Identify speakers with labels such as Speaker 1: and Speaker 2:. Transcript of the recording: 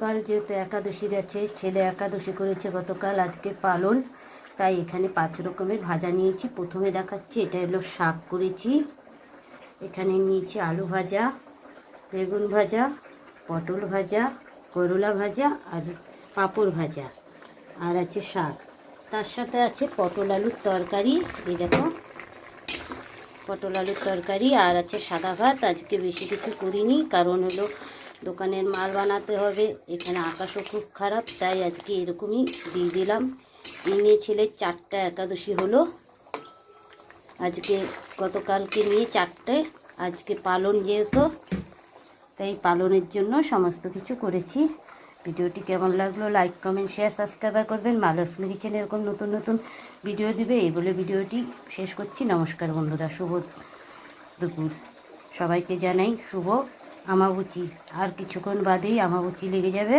Speaker 1: গতকাল যেহেতু একাদশী গেছে, ছেলে একাদশী করেছে গতকাল, আজকে পালন, তাই এখানে 5 রকমের ভাজা নিয়েছি। প্রথমে দেখাচ্ছি, এটা হলো শাক করেছি। এখানে নিয়েছি আলু ভাজা, বেগুন ভাজা, পটল ভাজা, করলা ভাজা আর পাঁপড় ভাজা, আর আছে শাক। তার সাথে আছে পটল আলুর তরকারি, এই দেখো পটল আলুর তরকারি, আর আছে সাদা ভাত। আজকে বেশি কিছু করিনি, কারণ হলো দোকানের মাল বানাতে হবে। এখানে আকাশও খুব খারাপ, তাই আজকে এরকমই দিয়ে দিলাম। এই নিয়ে ছেলের 4টা একাদশী হলো আজকে, গতকালকে নিয়ে 4টে, আজকে পালন যেহেতু, তাই পালনের জন্য সমস্ত কিছু করেছি। ভিডিওটি কেমন লাগলো লাইক কমেন্ট শেয়ার সাবস্ক্রাইব করবেন। মা লক্ষ্মী কিচেনে এরকম নতুন নতুন ভিডিও দিবে, এই বলে ভিডিওটি শেষ করছি। নমস্কার বন্ধুরা, শুভ দুপুর সবাইকে জানাই, শুভ আমাবুচি। আর কিছুক্ষণ বাদেই আমাবুচি লেগে যাবে।